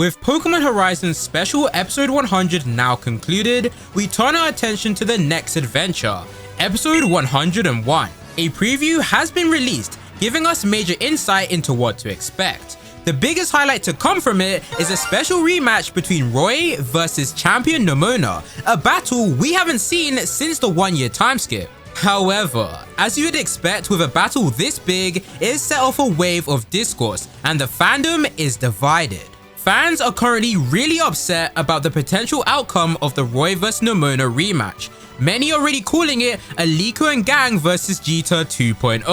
With Pokemon Horizons Special Episode 100 now concluded, we turn our attention to the next adventure, Episode 101. A preview has been released, giving us major insight into what to expect. The biggest highlight to come from it is a special rematch between Roy versus champion Nemona, a battle we haven't seen since the 1-year time skip. However, as you would expect with a battle this big, it has set off a wave of discourse and the fandom is divided. Fans are currently really upset about the potential outcome of the Roy vs Nemona rematch. Many already calling it a Liko and Gang vs Jita 2.0.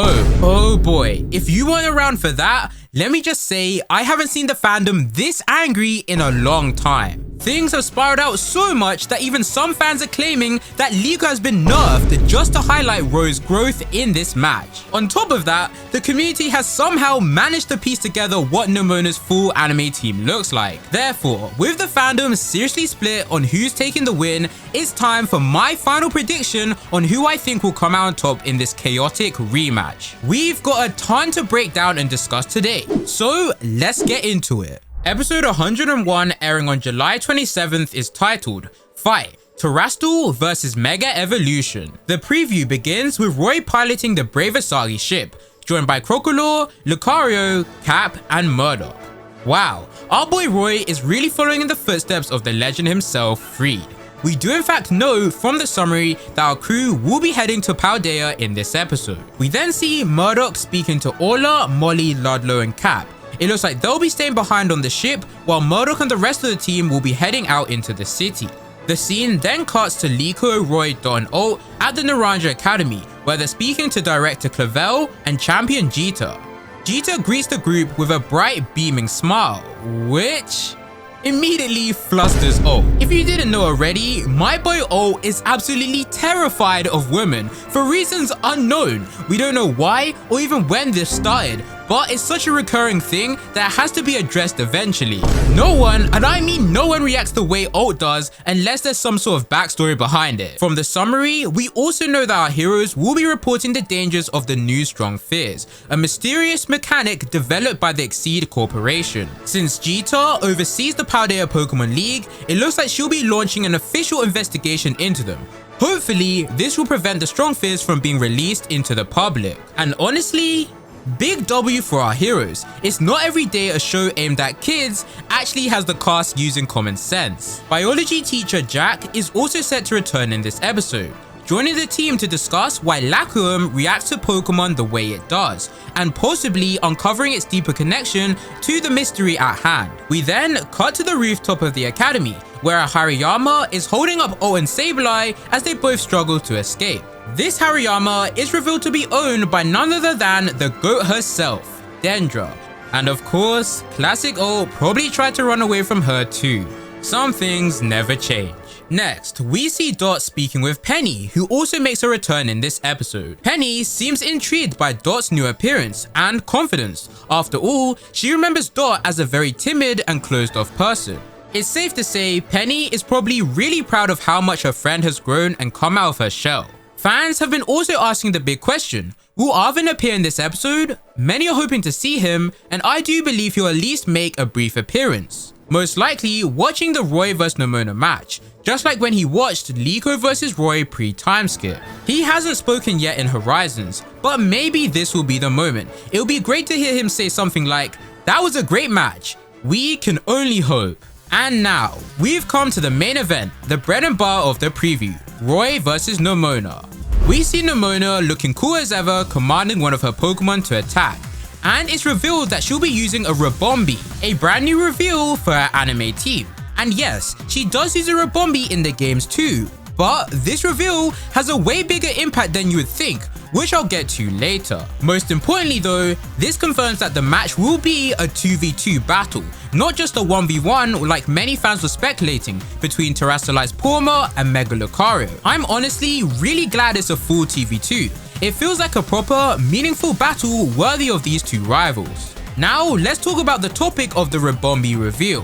Oh boy, if you weren't around for that, let me just say I haven't seen the fandom this angry in a long time. Things have spiraled out so much that even some fans are claiming that Liko has been nerfed just to highlight Roy's growth in this match. On top of that, the community has somehow managed to piece together what Nemona's full anime team looks like. Therefore, with the fandom seriously split on who's taking the win, it's time for my final prediction on who I think will come out on top in this chaotic rematch. We've got a ton to break down and discuss today, so let's get into it. Episode 101 airing on July 27th is titled Fight Terastal vs Mega Evolution. The preview begins with Roy piloting the Brave Asagi ship, joined by Crocodile, Lucario, Cap, and Murdoch. Wow, our boy Roy is really following in the footsteps of the legend himself, Freed. We do in fact know from the summary that our crew will be heading to Paldea in this episode. We then see Murdoch speaking to Orla, Molly, Ludlow, and Cap. It looks like they'll be staying behind on the ship, while Murdoch and the rest of the team will be heading out into the city. The scene then cuts to Liko, Roy, Dot, and Alt at the Naranja Academy, where they're speaking to Director Clavel and Champion Jita. Jita greets the group with a bright, beaming smile, which immediately flusters Alt. If you didn't know already, my boy Alt is absolutely terrified of women for reasons unknown. We don't know why or even when this started, but it's such a recurring thing that has to be addressed eventually. No one, and I mean no one, reacts the way Alt does unless there's some sort of backstory behind it. From the summary, we also know that our heroes will be reporting the dangers of the new Strong Fears, a mysterious mechanic developed by the Exceed Corporation. Since Jita oversees the Paldea Pokemon League, it looks like she'll be launching an official investigation into them. Hopefully, this will prevent the Strong Fears from being released into the public. And honestly, big W for our heroes. It's not every day a show aimed at kids actually has the cast using common sense. Biology teacher Jack is also set to return in this episode, joining the team to discuss why Lacuum reacts to Pokemon the way it does, and possibly uncovering its deeper connection to the mystery at hand. We then cut to the rooftop of the academy, where Hariyama is holding up Alt and Sableye as they both struggle to escape. This Hariyama is revealed to be owned by none other than the GOAT herself, Dendra. And of course, classic Alt probably tried to run away from her too. Some things never change. Next, we see Dot speaking with Penny, who also makes a return in this episode. Penny seems intrigued by Dot's new appearance and confidence. After all, she remembers Dot as a very timid and closed-off person. It's safe to say Penny is probably really proud of how much her friend has grown and come out of her shell. Fans have been also asking the big question, will Arvin appear in this episode? Many are hoping to see him, and I do believe he'll at least make a brief appearance. Most likely watching the Roy vs Nemona match, just like when he watched Liko vs Roy pre-time skip. He hasn't spoken yet in Horizons, but maybe this will be the moment. It'll be great to hear him say something like, "That was a great match. We can only hope." And now, we've come to the main event, the bread and butter of the preview, Roy vs Nemona. We see Nemona looking cool as ever, commanding one of her Pokemon to attack. And it's revealed that she'll be using a Rabombi, a brand new reveal for her anime team. And yes, she does use a Rabombi in the games too, but this reveal has a way bigger impact than you would think, which I'll get to later. Most importantly though, this confirms that the match will be a 2v2 battle, not just a 1v1 like many fans were speculating between Terastallized Porma and Mega Lucario. I'm honestly really glad it's a full 2v2. It feels like a proper, meaningful battle worthy of these two rivals. Now let's talk about the topic of the Rabombi reveal.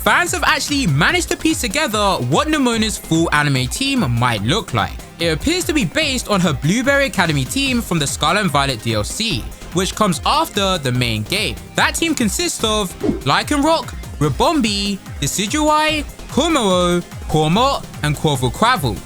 Fans have actually managed to piece together what Nemona's full anime team might look like. It appears to be based on her Blueberry Academy team from the Scarlet and Violet DLC, which comes after the main game. That team consists of Lycanroc, Rabombi, Decidueye, Komoro, Cormot, and Quavel.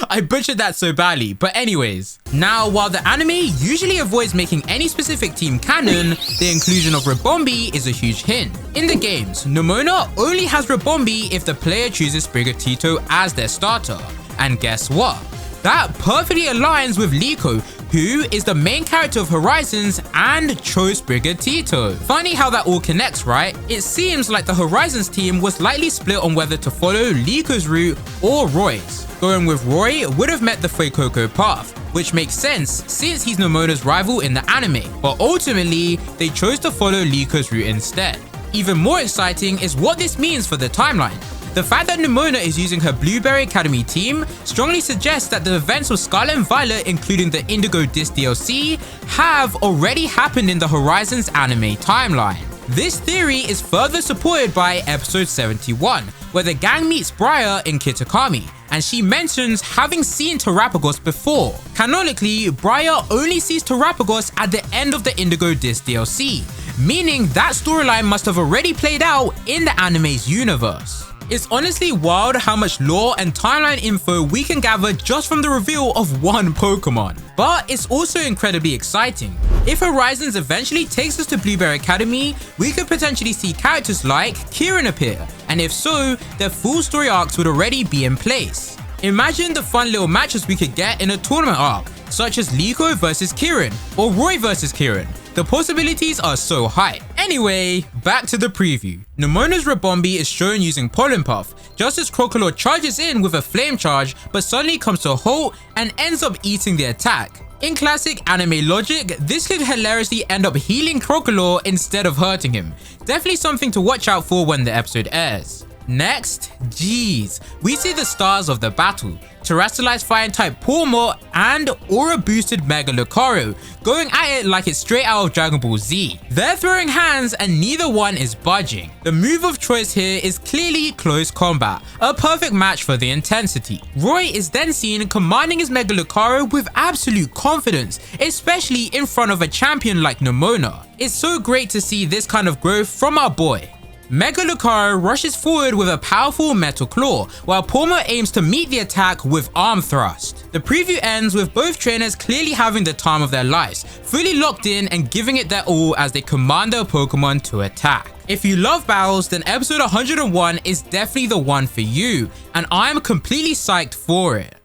I butchered that so badly, but anyways. Now, while the anime usually avoids making any specific team canon, the inclusion of Rabombi is a huge hint. In the games, Nemona only has Rabombi if the player chooses Sprigatito as their starter. And guess what? That perfectly aligns with Liko, who is the main character of Horizons and chose Sprigatito. Funny how that all connects, right? It seems like the Horizons team was likely split on whether to follow Liko's route or Roy's. Going with Roy would have met the Fuecoco path, which makes sense since he's Nemona's rival in the anime, but ultimately they chose to follow Liko's route instead. Even more exciting is what this means for the timeline. The fact that Nemona is using her Blueberry Academy team strongly suggests that the events of Scarlet and Violet, including the Indigo Disc DLC, have already happened in the Horizons anime timeline. This theory is further supported by episode 71, where the gang meets Briar in Kitakami, and she mentions having seen Terrapagos before. Canonically, Briar only sees Terrapagos at the end of the Indigo Disc DLC, meaning that storyline must have already played out in the anime's universe. It's honestly wild how much lore and timeline info we can gather just from the reveal of one Pokemon. But it's also incredibly exciting. If Horizons eventually takes us to Blueberry Academy, we could potentially see characters like Kieran appear, and if so, their full story arcs would already be in place. Imagine the fun little matches we could get in a tournament arc, such as Liko vs Kieran or Roy vs Kieran. The possibilities are so high. Anyway, back to the preview. Nemona's Rabombi is shown using Pollen Puff, just as Crocodile charges in with a Flame Charge, but suddenly comes to a halt and ends up eating the attack. In classic anime logic, this could hilariously end up healing Crocodile instead of hurting him. Definitely something to watch out for when the episode airs. Next, geez, we see the stars of the battle. Terrestrialized Fire type Cormot and Aura boosted Mega Lucario, going at it like it's straight out of Dragon Ball Z. They're throwing hands and neither one is budging. The move of choice here is clearly close combat, a perfect match for the intensity. Roy is then seen commanding his Mega Lucario with absolute confidence, especially in front of a champion like Nemona. It's so great to see this kind of growth from our boy. Mega Lucario rushes forward with a powerful Metal Claw, while Porma aims to meet the attack with Arm Thrust. The preview ends with both trainers clearly having the time of their lives, fully locked in and giving it their all as they command their Pokemon to attack. If you love battles, then episode 101 is definitely the one for you, and I'm completely psyched for it.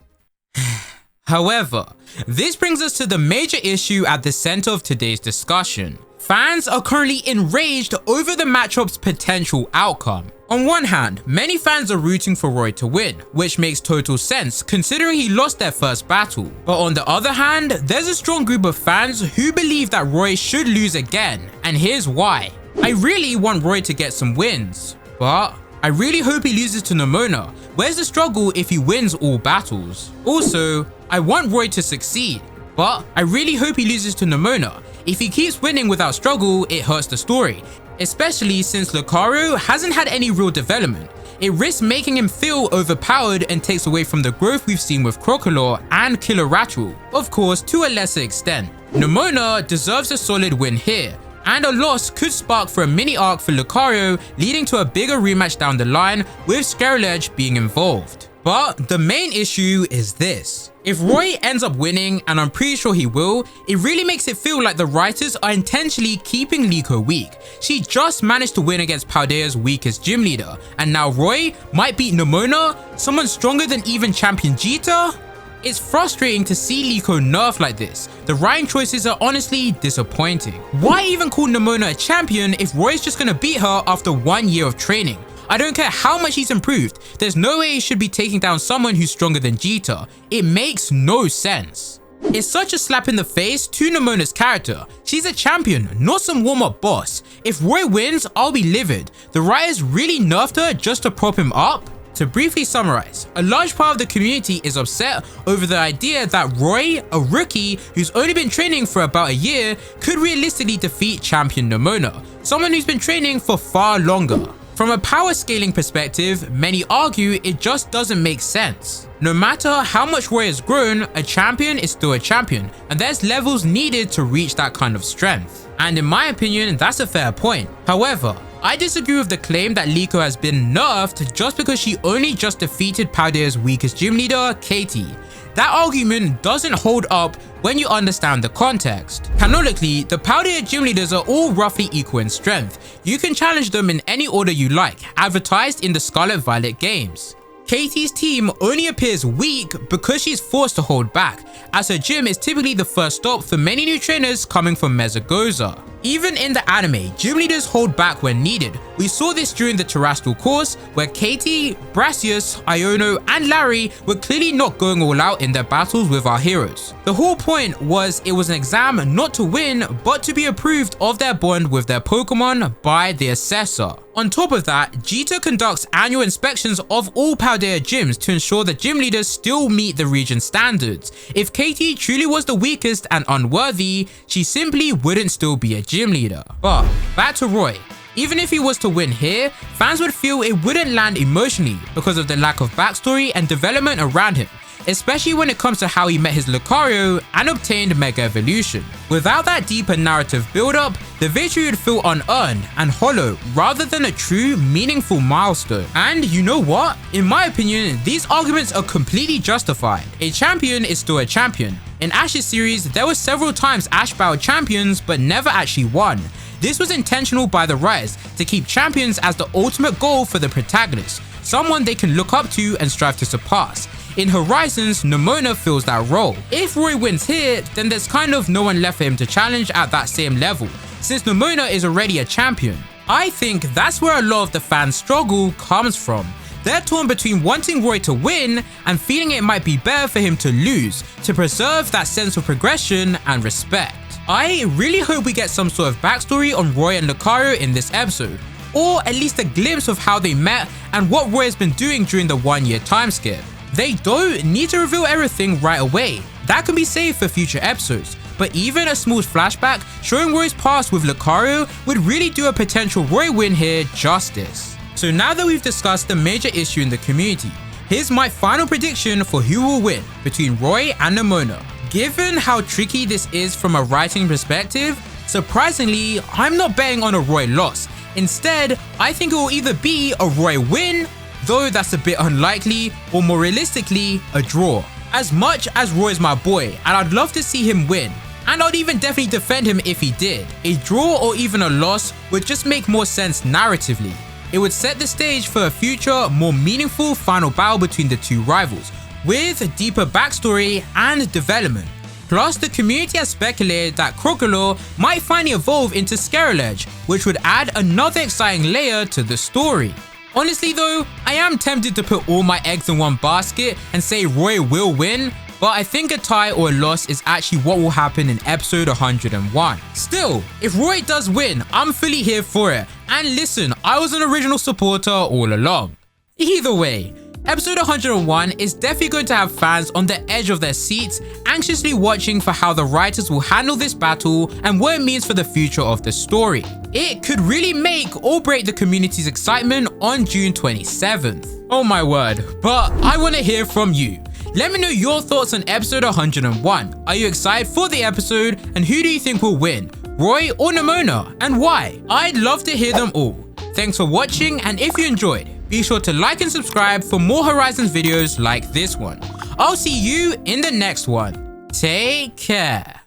However, this brings us to the major issue at the center of today's discussion. Fans are currently enraged over the matchup's potential outcome. On one hand, many fans are rooting for Roy to win, which makes total sense considering he lost their first battle. But on the other hand, there's a strong group of fans who believe that Roy should lose again, and here's why. I really want Roy to get some wins, but I really hope he loses to Nemona. Where's the struggle if he wins all battles? Also, I want Roy to succeed, but I really hope he loses to Nemona. If he keeps winning without struggle, it hurts the story, especially since Lucario hasn't had any real development. It risks making him feel overpowered and takes away from the growth we've seen with Crocodile and Killer Rattle, of course to a lesser extent. Nemona deserves a solid win here, and a loss could spark for a mini arc for Lucario, leading to a bigger rematch down the line with Scarlet being involved. But the main issue is this. If Roy ends up winning, and I'm pretty sure he will, it really makes it feel like the writers are intentionally keeping Liko weak. She just managed to win against Paldea's weakest gym leader, and now Roy might beat Nemona, someone stronger than even Champion Jita? It's frustrating to see Liko nerfed like this. The writing choices are honestly disappointing. Why even call Nemona a champion if Roy's just gonna beat her after 1 year of training? I don't care how much he's improved, there's no way he should be taking down someone who's stronger than Jita. It makes no sense. It's such a slap in the face to Nemona's character. She's a champion, not some warm-up boss. If Roy wins, I'll be livid. The writers really nerfed her just to prop him up? To briefly summarize, a large part of the community is upset over the idea that Roy, a rookie who's only been training for about a year, could realistically defeat champion Nemona, someone who's been training for far longer. From a power scaling perspective, many argue it just doesn't make sense. No matter how much Roy has grown, a champion is still a champion, and there's levels needed to reach that kind of strength. And in my opinion, that's a fair point. However, I disagree with the claim that Liko has been nerfed just because she only just defeated Paldea's weakest gym leader, Katie. That argument doesn't hold up when you understand the context. Canonically, the Paldea gym leaders are all roughly equal in strength. You can challenge them in any order you like, advertised in the Scarlet Violet games. Katie's team only appears weak because she's forced to hold back, as her gym is typically the first stop for many new trainers coming from Mezagoza. Even in the anime, gym leaders hold back when needed. We saw this during the terrestrial course, where Katie, Brassius, Iono, and Larry were clearly not going all out in their battles with our heroes. The whole point was it was an exam not to win, but to be approved of their bond with their Pokemon by the assessor. On top of that, Jita conducts annual inspections of all Paldea gyms to ensure the gym leaders still meet the region standards. If Katie truly was the weakest and unworthy, she simply wouldn't still be a gym leader. But back to Roy. Even if he was to win here, fans would feel it wouldn't land emotionally because of the lack of backstory and development around him, especially when it comes to how he met his Lucario and obtained Mega Evolution. Without that deeper narrative build-up, the victory would feel unearned and hollow rather than a true, meaningful milestone. And you know what? In my opinion, these arguments are completely justified. A champion is still a champion. In Ash's series, there were several times Ash battled champions but never actually won. This was intentional by the writers to keep champions as the ultimate goal for the protagonist, someone they can look up to and strive to surpass. In Horizons, Nemona fills that role. If Roy wins here, then there's kind of no one left for him to challenge at that same level, since Nemona is already a champion. I think that's where a lot of the fans' struggle comes from. They're torn between wanting Roy to win and feeling it might be better for him to lose, to preserve that sense of progression and respect. I really hope we get some sort of backstory on Roy and Lucario in this episode, or at least a glimpse of how they met and what Roy has been doing during the 1-year time skip. They don't need to reveal everything right away. That can be saved for future episodes, but even a small flashback showing Roy's past with Lucario would really do a potential Roy win here justice. So now that we've discussed the major issue in the community, here's my final prediction for who will win between Roy and Nemona. Given how tricky this is from a writing perspective, surprisingly, I'm not betting on a Roy loss. Instead, I think it will either be a Roy win, though that's a bit unlikely, or more realistically, a draw. As much as Roy's my boy, and I'd love to see him win, and I'd even definitely defend him if he did, a draw or even a loss would just make more sense narratively. It would set the stage for a future, more meaningful final battle between the two rivals, with deeper backstory and development. Plus, the community has speculated that Crocodile might finally evolve into Scarlet, which would add another exciting layer to the story. Honestly though, I am tempted to put all my eggs in one basket and say Roy will win, but I think a tie or a loss is actually what will happen in episode 101. Still, if Roy does win, I'm fully here for it, and listen, I was an original supporter all along. Either way, episode 101 is definitely going to have fans on the edge of their seats, anxiously watching for how the writers will handle this battle and what it means for the future of the story. It could really make or break the community's excitement on June 27th. Oh my word, but I want to hear from you. Let me know your thoughts on episode 101. Are you excited for the episode, and who do you think will win, Roy or Nemona, and why? I'd love to hear them all. Thanks for watching, and if you enjoyed, be sure to like and subscribe for more Horizons videos like this one. I'll see you in the next one. Take care.